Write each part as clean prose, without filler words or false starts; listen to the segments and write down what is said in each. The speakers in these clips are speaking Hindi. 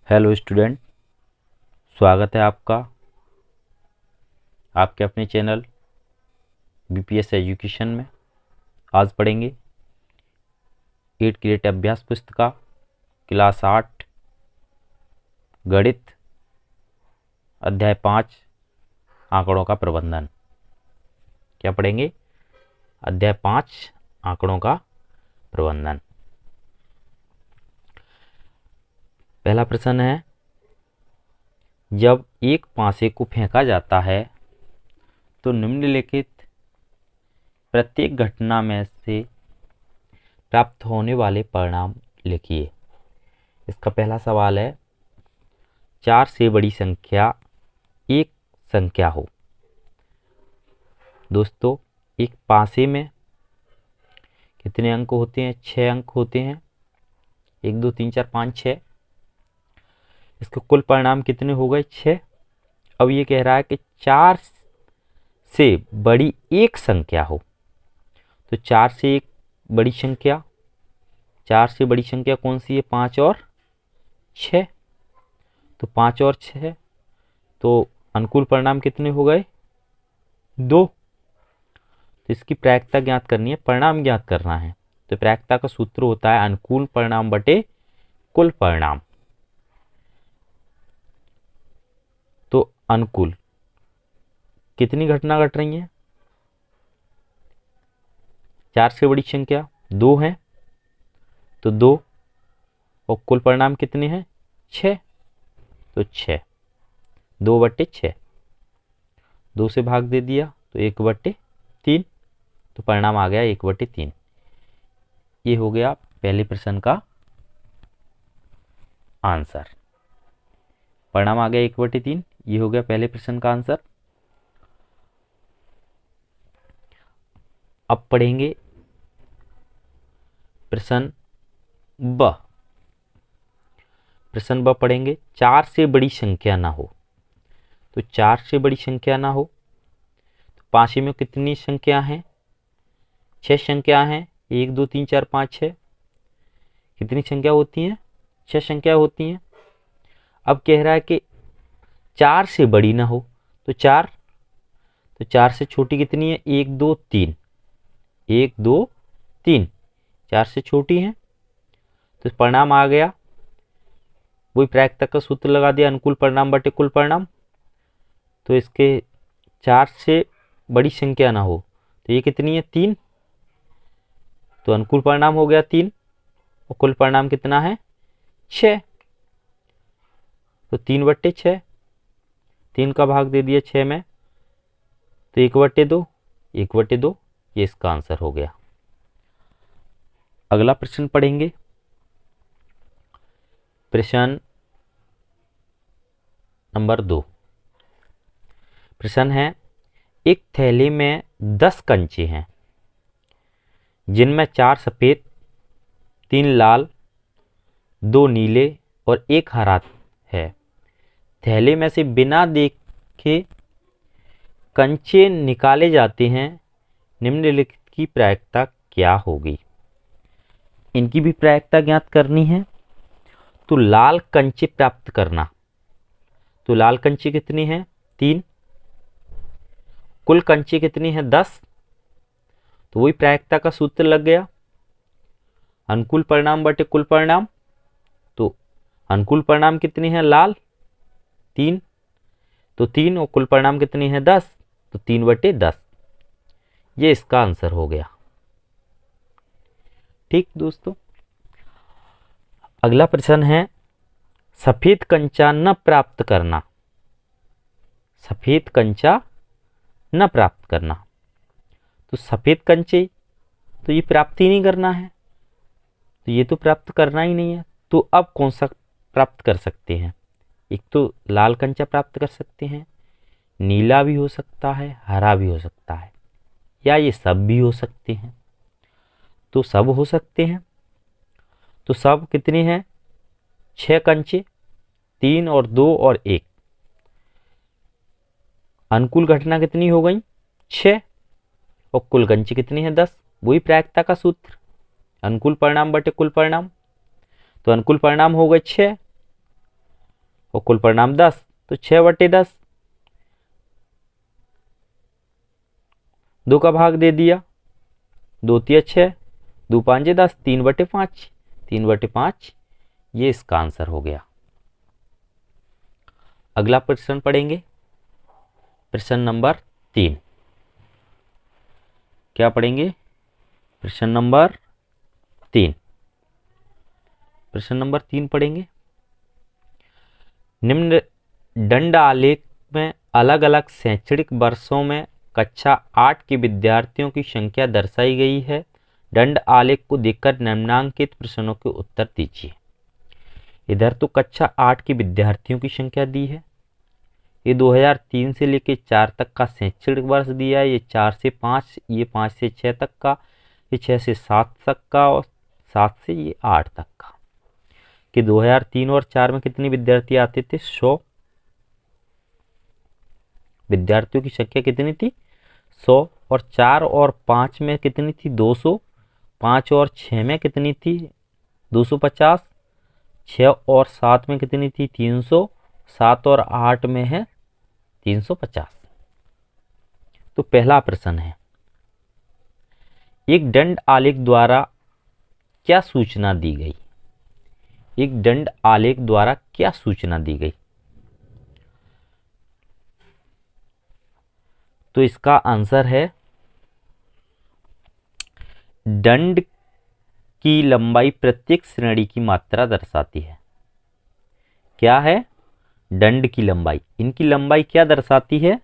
हेलो स्टूडेंट, स्वागत है आपका आपके अपने चैनल बीपीएस एजुकेशन में। आज पढ़ेंगे 8 ग्रेड अभ्यास पुस्तिका क्लास 8 गणित अध्याय 5 आंकड़ों का प्रबंधन। क्या पढ़ेंगे? अध्याय 5 आंकड़ों का प्रबंधन। पहला प्रश्न है, जब एक पासे को फेंका जाता है तो निम्नलिखित प्रत्येक घटना में से प्राप्त होने वाले परिणाम लिखिए। इसका पहला सवाल है, 4 से बड़ी संख्या एक संख्या हो। दोस्तों, एक पासे में कितने अंक होते हैं? 6 अंक होते हैं। 1 2 3 4 5 6। इसके कुल परिणाम कितने हो गए? 6। अब ये कह रहा है कि 4 से बड़ी एक संख्या हो। तो 4 से एक बड़ी संख्या, 4 से बड़ी संख्या कौन सी है? 5 और 6। तो 5 और 6, तो अनुकूल परिणाम कितने हो गए? 2। तो इसकी प्रायिकता ज्ञात करनी है, परिणाम ज्ञात करना है। तो प्रायिकता का सूत्र होता है अनुकूल परिणाम बटे कुल परिणाम। तो अनुकूल कितनी घटना घट रही है? 4 से बड़ी संख्या 2 है, तो 2 और कुल परिणाम कितने हैं? 6। तो 6, 2 बटे 6, 2 से भाग दे दिया तो 1 बटे 3। तो परिणाम आ गया 1 बटे 3। ये हो गया पहले प्रश्न का आंसर। परिणाम आ गया 1 बटे 3। ये हो गया पहले प्रश्न का आंसर। अब पढ़ेंगे प्रश्न ब। प्रश्न ब पढ़ेंगे, 4 से बड़ी संख्या ना हो। तो 4 से बड़ी संख्या ना हो तो पासे में कितनी संख्या हैं? 6 संख्या हैं। 1 2 3 4 5 6। कितनी संख्या होती हैं? 6 संख्या होती हैं। अब कह रहा है कि 4 से बड़ी ना हो। तो 4 से छोटी कितनी है? 1 2 3। 1 2 3, 4 से छोटी है। तो परिणाम आ गया, वही प्रायिकता का सूत्र लगा दिया, अनुकूल परिणाम बटे कुल परिणाम। तो इसके 4 से बड़ी संख्या ना हो तो ये कितनी है? 3। तो अनुकूल परिणाम हो गया 3 और कुल परिणाम कितना है? 6। तो 3 बट्टे 6, 3 का भाग दे दिया 6 में, तो 1 बट्टे 2, 1 बट्टे 2। ये इसका आंसर हो गया। अगला प्रश्न पढ़ेंगे, प्रश्न नंबर 2। प्रश्न है, एक थैली में 10 कंचे हैं जिनमें 4 सफेद, 3 लाल, 2 नीले और 1 हरा है। थैले में से बिना देखे कंचे निकाले जाते हैं, निम्नलिखित की प्रायिकता क्या होगी? इनकी भी प्रायिकता ज्ञात करनी है। तो लाल कंचे प्राप्त करना। तो लाल कंचे कितनी हैं? 3। कुल कंचे कितनी हैं? 10। तो वही प्रायिकता का सूत्र लग गया, अनुकूल परिणाम बटे कुल परिणाम। तो अनुकूल परिणाम कितनी है? लाल 3। तो 3 और कुल परिणाम कितनी है? 10। तो 3 बटे 10। ये इसका आंसर हो गया। ठीक दोस्तों, अगला प्रश्न है, सफेद कंचा न प्राप्त करना। सफेद कंचा न प्राप्त करना। तो सफेद कंचे तो ये प्राप्त ही नहीं करना है, तो ये तो प्राप्त करना ही नहीं है। तो अब कौन सा प्राप्त कर सकते हैं? एक तो लाल कंचा प्राप्त कर सकते हैं, नीला भी हो सकता है, हरा भी हो सकता है, या ये सब भी हो सकते हैं। तो सब हो सकते हैं। तो सब कितने हैं? 6 कंचे, 3 और 2 और 1। अनुकूल घटना कितनी हो गई? 6। और कुल कंचे कितनी है? 10। वही प्रायिकता का सूत्र, अनुकूल परिणाम बटे कुल परिणाम। तो अनुकूल परिणाम हो गए 6 और कुल परिणाम 10, तो 6/10। 2 का भाग दे दिया, 2 तिया 6, 2 5 10, 3/5, 3/5 ये इसका आंसर हो गया। अगला प्रश्न पढ़ेंगे, प्रश्न नंबर 3। क्या पढ़ेंगे? प्रश्न नंबर 3। प्रश्न नंबर 3 पढ़ेंगे। निम्न दंड आलेख में अलग अलग शैक्षणिक वर्षों में कक्षा 8 के विद्यार्थियों की संख्या दर्शाई गई है। दंड आलेख को देखकर निम्नांकित प्रश्नों के उत्तर दीजिए। इधर तो कक्षा 8 के विद्यार्थियों की संख्या दी है। ये 2003 से लेकर 4 तक का शैक्षणिक वर्ष दिया है। ये 4 से 5, ये 5 से 6 तक का, ये 6 से 7 तक का, और 7 से ये 8 तक का। कि 2003 और 4 में कितने विद्यार्थी आते थे? 100 विद्यार्थियों की संख्या कितनी थी? 100। और 4 और 5 में कितनी थी? 200। 5 और 6 में कितनी थी? 250। 6 और 7 में कितनी थी? 300। 7 और 8 में है 350। तो पहला प्रश्न है, एक दंड आलेख द्वारा क्या सूचना दी गई? एक दंड आलेख द्वारा क्या सूचना दी गई? तो इसका आंसर है, दंड की लंबाई प्रत्येक श्रेणी की मात्रा दर्शाती है। क्या है? दंड की लंबाई। इनकी लंबाई क्या दर्शाती है?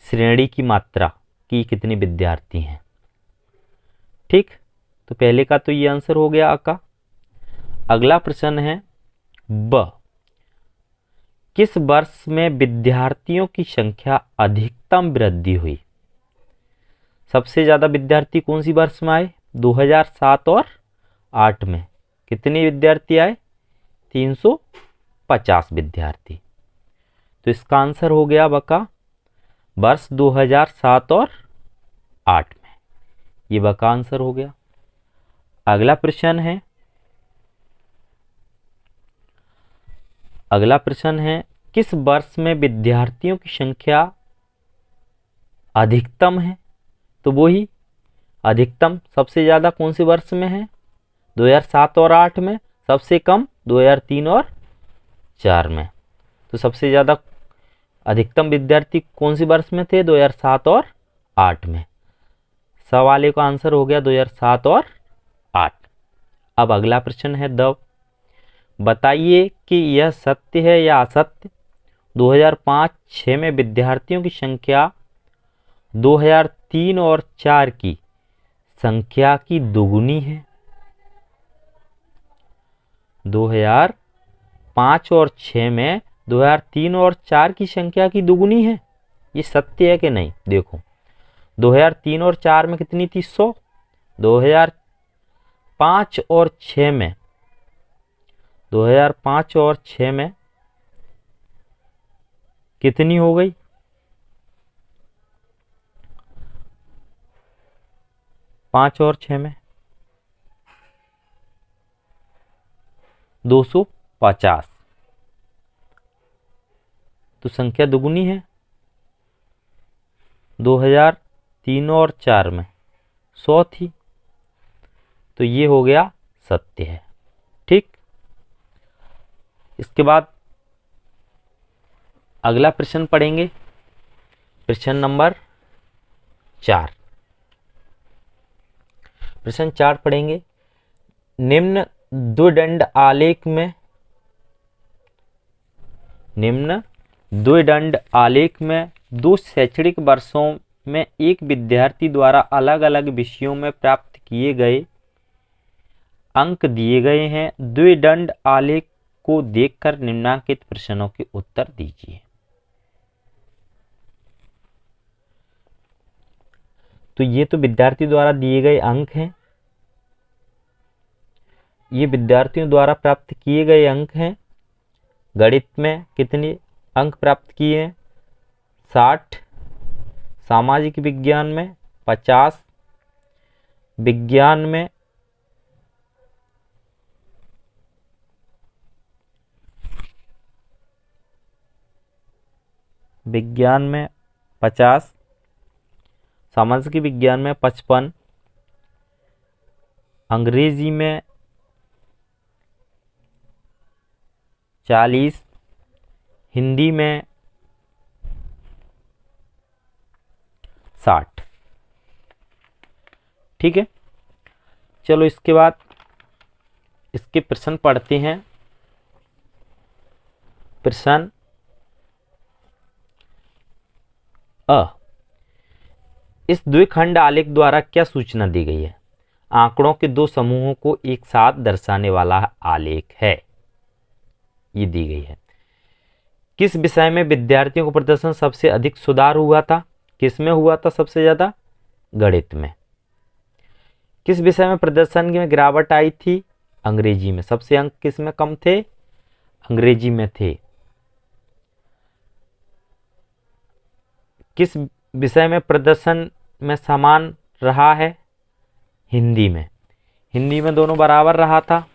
श्रेणी की मात्रा की कितने विद्यार्थी हैं। ठीक, तो पहले का तो ये आंसर हो गया आ का। अगला प्रश्न है ब, किस वर्ष में विद्यार्थियों की संख्या अधिकतम वृद्धि हुई? सबसे ज्यादा विद्यार्थी कौन सी वर्ष में आए? 2007 और 8 में। कितने विद्यार्थी आए? 350 विद्यार्थी। तो इसका आंसर हो गया बका वर्ष 2007 और 8 में। ये बका आंसर हो गया। अगला प्रश्न है, अगला प्रश्न है, किस वर्ष में विद्यार्थियों की संख्या अधिकतम है? तो वो ही अधिकतम सबसे ज्यादा कौन से वर्ष में है? 2007 और 8 में। सबसे कम 2003 और 4 में। तो सबसे ज्यादा अधिकतम विद्यार्थी कौन सी वर्ष में थे? 2007 और 8 में। सवाल का आंसर हो गया 2007 और 8। अब अगला प्रश्न है द, बताइए कि यह सत्य है या असत्य। 2005-6 में विद्यार्थियों की संख्या 2003 और 4 की संख्या की दुगुनी है। 2005 और 6 में 2003 और 4 की संख्या की दुगुनी है। ये सत्य है कि नहीं? देखो, 2003 और 4 में कितनी थी? 100। 2005 और 6 में, 2005 और 6 में कितनी हो गई? 5 और 6 में 250। तो संख्या दुगुनी है। 2003 और 4 में 100 थी। तो ये हो गया सत्य है। ठीक, इसके बाद अगला प्रश्न पढ़ेंगे, प्रश्न नंबर 4। प्रश्न 4 पढ़ेंगे, निम्न द्विदंड आलेख में, निम्न द्विदंड आलेख में 2 शैक्षणिक वर्षों में एक विद्यार्थी द्वारा अलग अलग विषयों में प्राप्त किए गए अंक दिए गए हैं। द्विदंड आलेख को देखकर निम्नलिखित प्रश्नों के उत्तर दीजिए। तो ये तो विद्यार्थी द्वारा दिए गए अंक हैं। ये विद्यार्थियों द्वारा प्राप्त किए गए अंक हैं। गणित में कितने अंक प्राप्त किए हैं? 60। सामाजिक विज्ञान में 50। विज्ञान में 50 विज्ञान में 50, सामाजिक विज्ञान में 55, अंग्रेजी में 40, हिंदी में 60। ठीक है, चलो इसके बाद इसके प्रश्न पढ़ते हैं। प्रश्न अ, इस द्विखंड आलेख द्वारा क्या सूचना दी गई है? आंकड़ों के दो समूहों को एक साथ दर्शाने वाला आलेख है, ये दी गई है। किस विषय में विद्यार्थियों को प्रदर्शन सबसे अधिक सुधार हुआ था? किस में हुआ था सबसे ज्यादा? गणित में। किस विषय में प्रदर्शन में गिरावट आई थी? अंग्रेजी में। सबसे अंक किस में कम थे? अंग्रेजी में थे। किस विषय में प्रदर्शन में समान रहा है? हिंदी में। हिंदी में दोनों बराबर रहा था,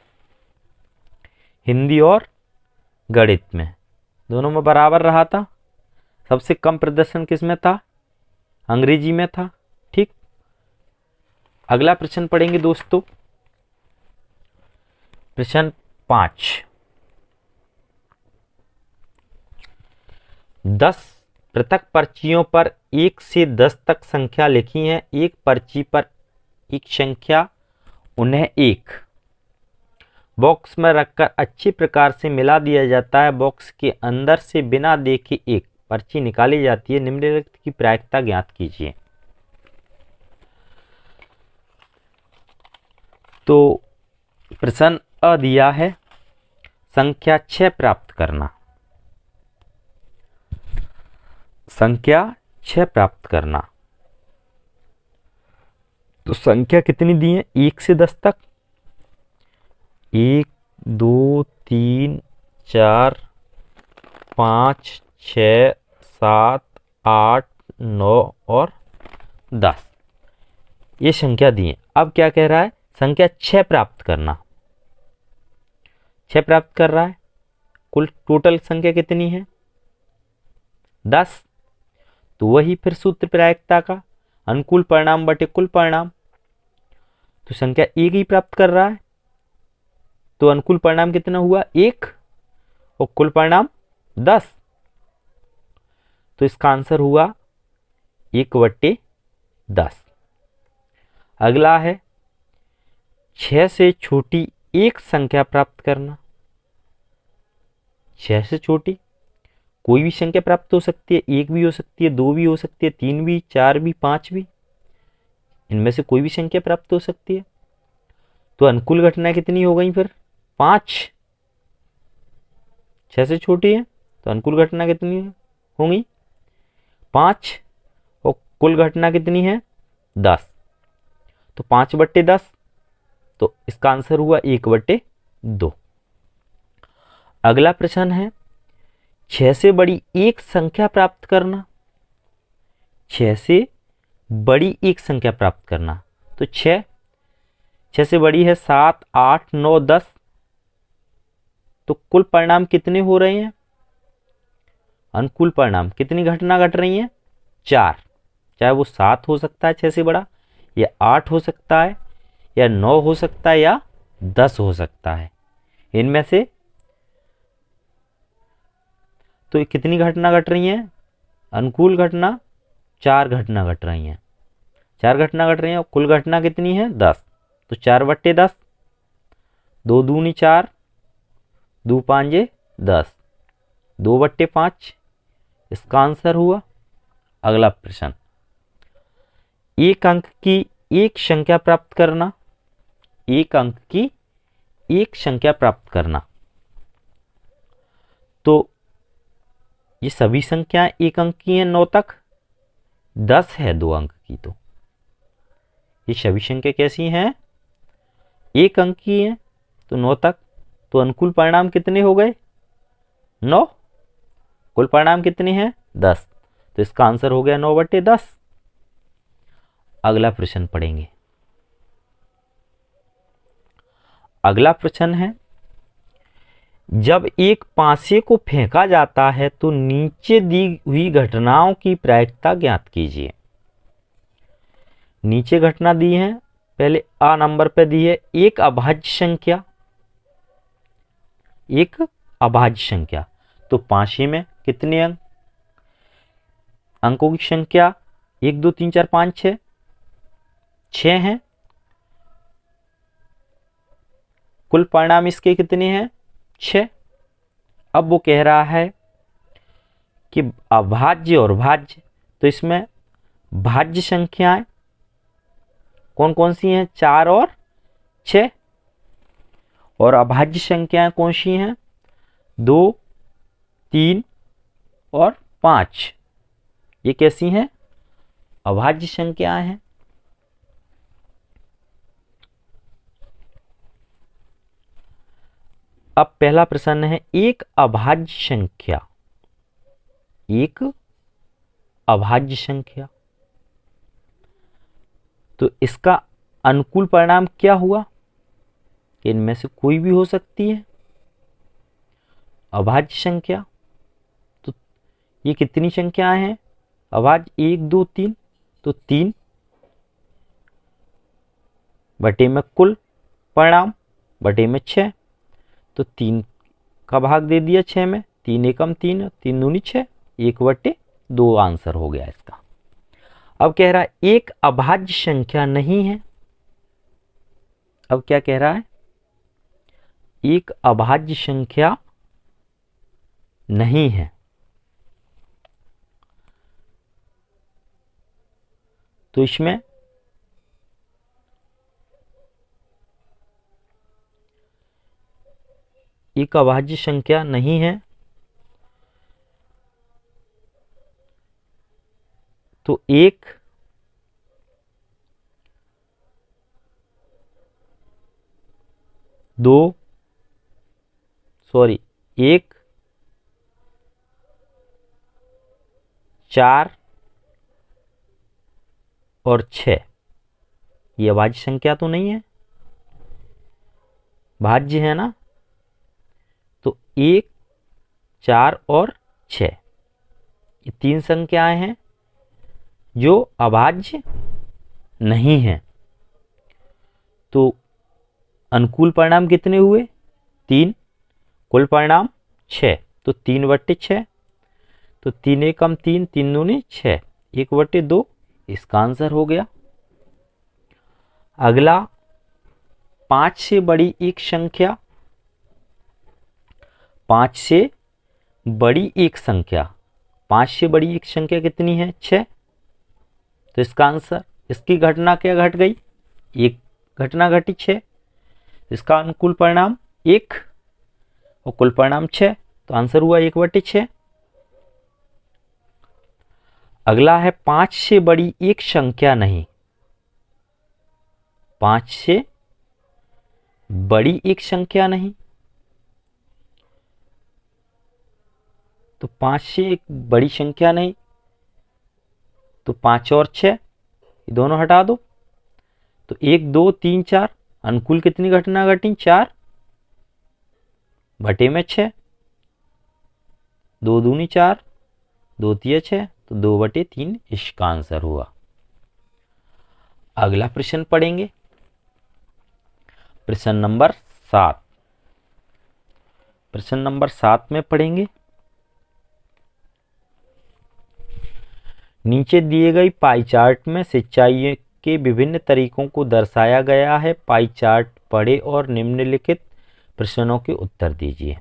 हिंदी और गणित में दोनों में बराबर रहा था। सबसे कम प्रदर्शन किस में था? अंग्रेजी में था। ठीक, अगला प्रश्न पढ़ेंगे दोस्तों। प्रश्न 5, 10 पृथक पर्चियों पर 1 से 10 तक संख्या लिखी है। एक पर्ची पर एक संख्या, उन्हें एक बॉक्स में रखकर अच्छी प्रकार से मिला दिया जाता है। बॉक्स के अंदर से बिना देखे एक पर्ची निकाली जाती है। निम्नलिखित की प्रायिकता ज्ञात कीजिए। तो प्रश्न अ दिया है, संख्या 6 प्राप्त करना। संख्या 6 प्राप्त करना, तो संख्या कितनी दी है? 1 से 10 तक। 1 2 3 4 5 6 7 8 9 और 10, ये संख्या दी है। अब क्या कह रहा है? संख्या 6 प्राप्त करना। 6 प्राप्त कर रहा है। कुल टोटल संख्या कितनी है? 10। तो वही फिर सूत्र प्रायिकता का, अनुकूल परिणाम बटे कुल परिणाम। तो संख्या 1 ही प्राप्त कर रहा है, तो अनुकूल परिणाम कितना हुआ? 1 और कुल परिणाम 10। तो इसका आंसर हुआ 1/10। अगला है 6 से छोटी एक संख्या प्राप्त करना। 6 से छोटी कोई भी संख्या प्राप्त हो सकती है। 1 भी हो सकती है, 2 भी हो सकती है, 3 भी, 4 भी, 5 भी, इनमें से कोई भी संख्या प्राप्त हो सकती है। तो अनुकूल घटना कितनी हो गई फिर? 5। 6 से छोटी है तो अनुकूल घटना कितनी होंगी? 5। और कुल घटना कितनी है? 10। तो 5/10, तो इसका आंसर हुआ 1/2। अगला प्रश्न है 6 से बड़ी एक संख्या प्राप्त करना। 6 से बड़ी एक संख्या प्राप्त करना, तो 6 से बड़ी है 7 8 9 10। तो कुल परिणाम कितने हो रहे हैं? अनुकूल परिणाम कितनी घटना घट रही है? 4। चाहे वो 7 हो सकता है 6 से बड़ा, या 8 हो सकता है, या 9 हो सकता है, या 10 हो सकता है। इनमें से तो कितनी घटना घट रही है? अनुकूल घटना 4 घटना घट रही हैं। 4 घटना घट रही है और कुल घटना कितनी है? 10। तो 4/10, 2 दूनी 4, 2 5 10, 2/5, इसका आंसर हुआ। अगला प्रश्न, एक अंक की एक संख्या प्राप्त करना। एक अंक की एक संख्या प्राप्त करना, तो ये सभी संख्याएं एक अंक की हैं 9 तक। 10 है 2 अंक की, तो ये सभी संख्या कैसी हैं? एक अंक की हैं, तो 9 तक। तो अनुकूल परिणाम कितने हो गए? 9। कुल परिणाम कितने हैं? 10। तो इसका आंसर हो गया 9/10। अगला प्रश्न पढ़ेंगे। अगला प्रश्न है जब एक पासे को फेंका जाता है तो नीचे दी हुई घटनाओं की प्रायिकता ज्ञात कीजिए। नीचे घटना दी है, पहले आ नंबर पे दी है एक अभाज्य संख्या, एक अभाज्य संख्या। तो पांचवें में कितने अंक, अंकों की संख्या 1 2 3 4 5 6, 6 हैं। कुल परिणाम इसके कितने हैं, 6। अब वो कह रहा है कि अभाज्य और भाज्य, तो इसमें भाज्य संख्याएं कौन कौन सी हैं, 4 और 6, और अभाज्य संख्याएं कौन सी हैं, 2 3 और 5। ये कैसी हैं, अभाज्य संख्याएं हैं। अब पहला प्रश्न है एक अभाज्य संख्या, एक अभाज्य संख्या, तो इसका अनुकूल परिणाम क्या हुआ, इनमें से कोई भी हो सकती है अभाज्य संख्या। तो ये कितनी संख्याएं हैं अभाज्य, 1 2 3, तो 3 बटे में कुल परिणाम बटे में 6, तो 3 का भाग दे दिया 6 में, 3 एकम 3, 3 दूनी 6, 1/2 आंसर हो गया इसका। अब कह रहा है एक अभाज्य संख्या नहीं है। अब क्या कह रहा है, एक अभाज्य संख्या नहीं है। तो इसमें एक अभाज्य संख्या नहीं है, तो एक दो सॉरी 1 4 और 6 ये अभाज्य संख्या तो नहीं है, भाज्य है ना। तो 1 4 और 6 ये 3 संख्याएं हैं जो अभाज्य नहीं हैं। तो अनुकूल परिणाम कितने हुए, 3, कुल परिणाम 6, तो 3/6, तो 3 एकम 3, 3 दूनी 6, 1/2 इसका आंसर हो गया। अगला 5 से बड़ी एक संख्या, 5 से बड़ी एक संख्या, 5 से बड़ी एक संख्या कितनी है, 6। तो इसका आंसर, इसकी घटना क्या घट गई, एक घटना घटी 6, इसका अनुकूल परिणाम 1 और कुल परिणाम 6, तो आंसर हुआ 1/6। अगला है 5 से बड़ी एक संख्या नहीं, 5 से बड़ी एक संख्या नहीं, तो 5 से एक बड़ी संख्या नहीं, तो 5 और 6 ये दोनों हटा दो, तो 1 2 3 4, अनुकूल कितनी घटना घटी, 4 बटे में 6, 2 दूनी 4, 2 तिया 6, तो 2/3 इसका आंसर हुआ। अगला प्रश्न पढ़ेंगे, प्रश्न नंबर 7। प्रश्न नंबर 7 में पढ़ेंगे, नीचे दिए गई पाई चार्ट में सिंचाई के विभिन्न तरीकों को दर्शाया गया है। पाई चार्ट पढ़े और निम्नलिखित प्रश्नों के उत्तर दीजिए।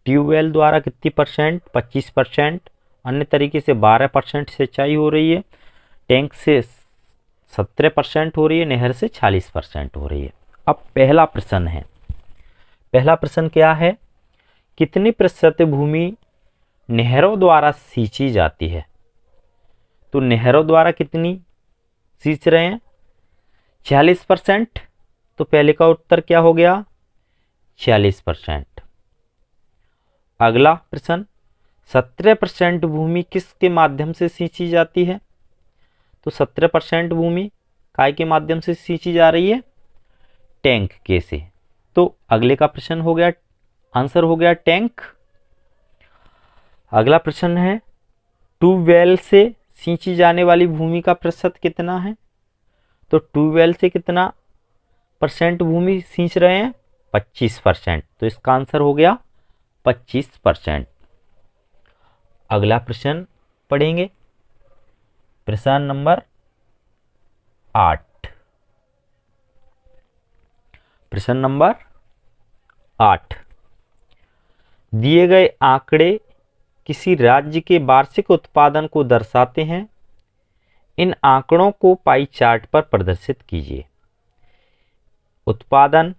ट्यूबवेल द्वारा कितनी %, 25%, अन्य तरीके से 12% सिंचाई हो रही है, टैंक से 17% हो रही है, नहर से 40% हो रही है। अब पहला प्रश्न है, पहला प्रश्न क्या है, कितनी प्रतिशत भूमि नहरों द्वारा सींची जाती है। तो नहरों द्वारा कितनी सींच रहे हैं, 40%। तो पहले का उत्तर क्या हो गया, 40%। अगला प्रश्न, 17% भूमि किसके माध्यम से सींची जाती है। तो 17% भूमि काय के माध्यम से सींची जा रही है, टैंक के से। तो अगले का प्रश्न हो गया आंसर हो गया टैंक। अगला प्रश्न है, ट्यूबवेल से सींची जाने वाली भूमि का प्रतिशत कितना है? तो ट्यूबवेल से कितना परसेंट भूमि सींच रहे हैं? 25%। तो इसका आंसर हो गया 25%। अगला प्रश्न पढ़ेंगे, प्रश्न नंबर 8। प्रश्न नंबर 8, दिए गए आंकड़े किसी राज्य के वार्षिक उत्पादन को दर्शाते हैं। इन आंकड़ों को पाई चार्ट पर प्रदर्शित कीजिए। उत्पादन,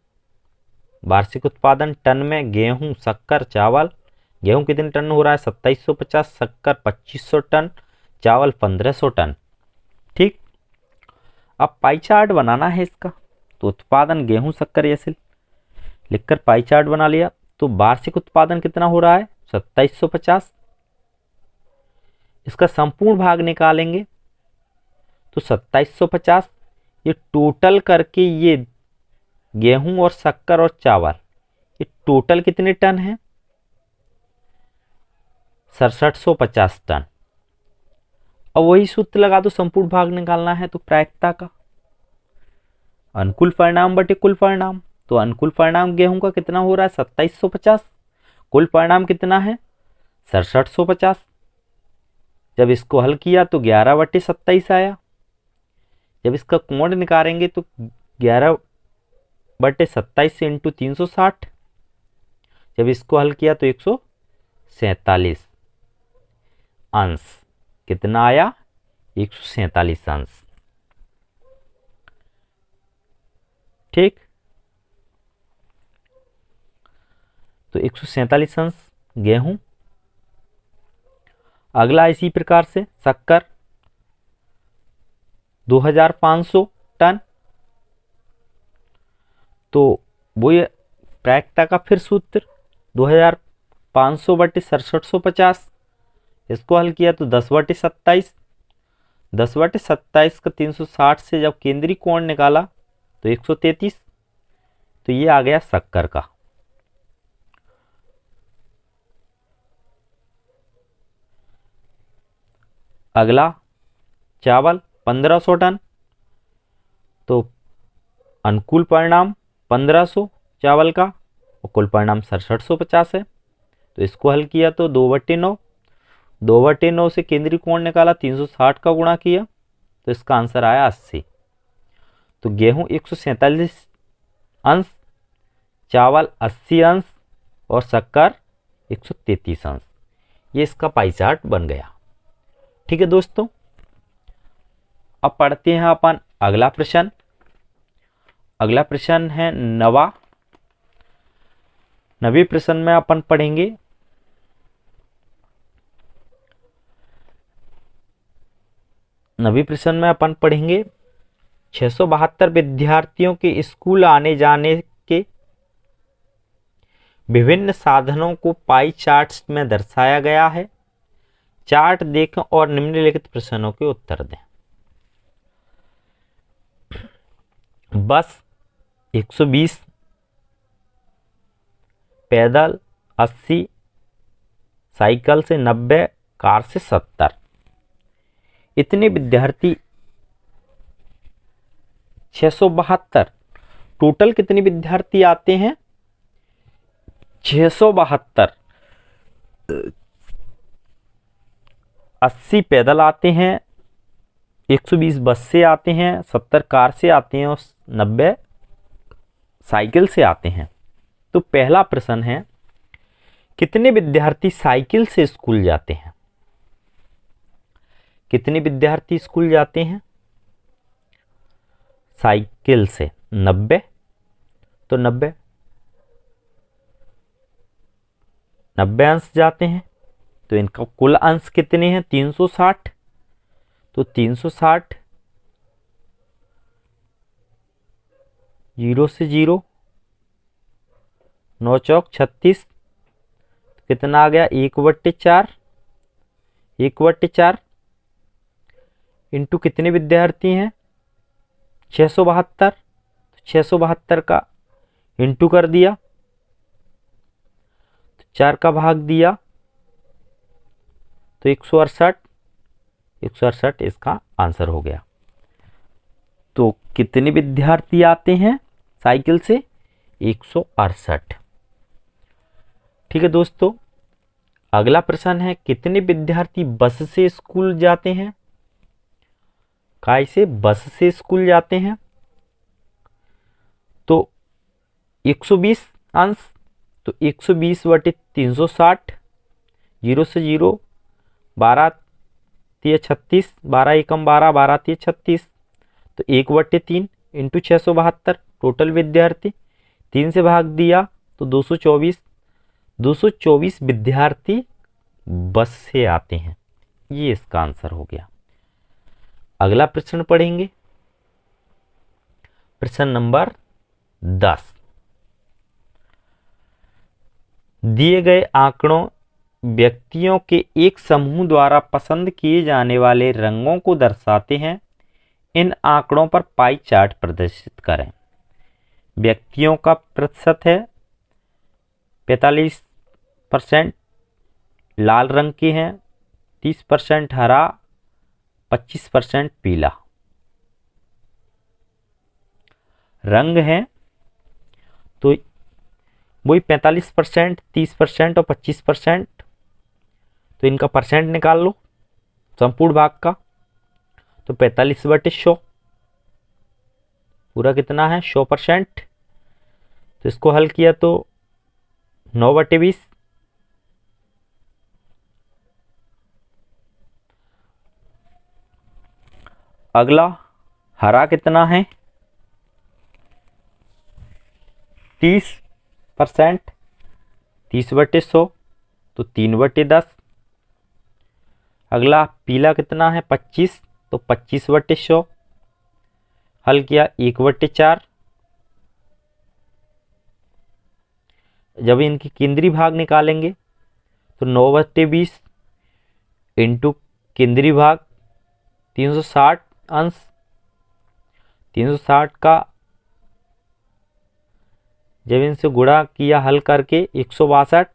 वार्षिक उत्पादन टन में, गेहूं, शक्कर, चावल। गेहूं कितने टन हो रहा है? 2750, शक्कर 2500 टन, चावल 1500 टन। ठीक, अब पाई चार्ट बनाना है इसका। तो उत्पादन गेहूं, शक्कर ऐसे लिखकर पाई चार्ट बना लिया। तो वार्षिक उत्पादन कितना हो रहा है? 2750। इसका संपूर्ण भाग निकालेंगे तो 2750, ये टोटल करके ये गेहूं और शक्कर और चावल, ये टोटल कितने टन है? 6750 टन। अब वही सूत्र लगा दो, संपूर्ण भाग निकालना है तो प्रायिकता का, अनुकूल परिणाम बटे कुल परिणाम। तो अनुकूल परिणाम गेहूं का कितना हो रहा है? 2750। कुल परिणाम कितना है? 6750। जब इसको हल किया तो 11/27 आया। जब इसका कोण निकालेंगे तो 11/27 से इंटू 360। जब इसको हल किया तो 147 अंश कितना आया? 147 अंश। ठीक, तो 147 अंश गेहूं। अगला इसी प्रकार से शक्कर 2500 टन। तो वो ये प्रायिकता का फिर सूत्र 2500 बटे 6750। इसको हल किया तो 10/27। 10/27 का 360 से जब केंद्रीय कोण निकाला तो 133। तो ये आ गया शक्कर का। अगला चावल 1500 टन। तो अनुकूल परिणाम 1500 चावल का और कुल परिणाम 6750 है। तो इसको हल किया तो 2/9। 2/9 से केंद्रीय कोण निकाला, 360 का गुणा किया तो इसका आंसर आया 80। तो गेहूं 147 अंश, चावल 80 अंश और शक्कर 133 अंश। ये इसका पाई चार्ट बन गया। ठीक है दोस्तों, अब पढ़ते हैं अपन अगला प्रश्न। अगला प्रश्न है 9वां। 9वें प्रश्न में अपन पढ़ेंगे नवीं प्रश्न में अपन पढ़ेंगे 672 विद्यार्थियों के स्कूल आने जाने के विभिन्न साधनों को पाई चार्ट्स में दर्शाया गया है। चार्ट देखें और निम्नलिखित प्रश्नों के उत्तर दें। बस 120, पैदल 80, साइकिल से 90, कार से 70। इतने विद्यार्थी 672, टोटल कितने विद्यार्थी आते हैं? 672। 80 पैदल आते हैं, 120 बस से आते हैं, 70 कार से आते हैं और 90 साइकिल से आते हैं। तो पहला प्रश्न है, कितने विद्यार्थी साइकिल से स्कूल जाते हैं? कितने विद्यार्थी स्कूल जाते हैं साइकिल से? 90। तो 90 अंश जाते हैं। तो इनका कुल अंश कितने हैं? 360। तो 360 0 से 0, 9 चौक 36। कितना आ गया? 1/4। 1/4 इंटू कितने विद्यार्थी हैं? 672। 672 का इंटू कर दिया 4 का भाग दिया तो 168, 168 इसका आंसर हो गया। तो कितने विद्यार्थी आते हैं साइकिल से? 168। ठीक है दोस्तों, अगला प्रश्न है कितने विद्यार्थी बस से स्कूल जाते हैं? काय से? बस से स्कूल जाते हैं। तो 120 अंश, तो 120 बटे 360, 0 से 0, 12 तिया 36, 12 एकम 12, 12 तिया 36, तो 1/3 इंटू 672 टोटल विद्यार्थी, 3 से भाग दिया तो 224, 224 विद्यार्थी बस से आते हैं। ये इसका आंसर हो गया। अगला प्रश्न पढ़ेंगे, प्रश्न नंबर 10। दिए गए आंकड़ों व्यक्तियों के एक समूह द्वारा पसंद किए जाने वाले रंगों को दर्शाते हैं। इन आंकड़ों पर पाई चार्ट प्रदर्शित करें। व्यक्तियों का प्रतिशत है 45% लाल रंग के हैं, 30% हरा, 25% पीला रंग है। तो वही 45%, 30% और 25%, तो इनका परसेंट निकाल लो संपूर्ण भाग का। तो 45/100 पूरा कितना है? 100%। तो इसको हल किया तो 9/20। अगला हरा कितना है? 30%, 30/100 तो 3/10। अगला पीला कितना है? 25, तो 25/100 हल किया 1/4। जब इनकी केंद्रीय भाग निकालेंगे तो 9/20 इंटू केंद्रीय भाग 360 अंश, 360 का जब इनसे गुणा किया हल करके 162।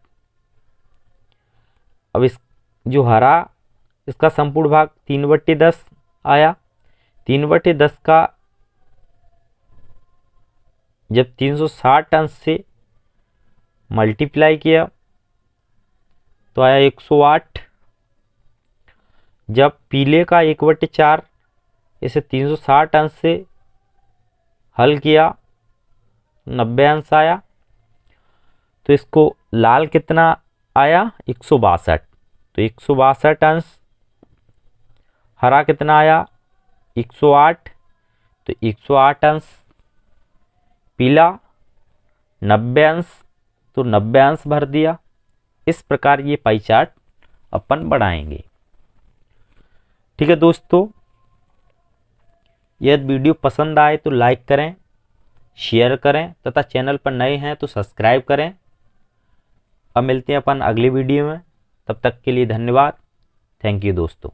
अब इस जो हरा इसका संपूर्ण भाग 3/10 आया। 3/10 का जब 360 अंश से मल्टीप्लाई किया तो आया 108। जब पीले का 1/4 इसे 360 अंश से हल किया 90 अंश आया। तो इसको लाल कितना आया? 162, तो 162 अंश। हरा कितना आया? 108, तो 108 अंश। पीला 90 अंश, तो 90 अंश भर दिया। इस प्रकार ये पाई चार्ट अपन बढ़ाएंगे। ठीक है दोस्तों, यदि वीडियो पसंद आए तो लाइक करें, शेयर करें तथा चैनल पर नए हैं तो सब्सक्राइब करें। अब मिलते हैं अपन अगली वीडियो में, तब तक के लिए धन्यवाद। थैंक यू दोस्तों।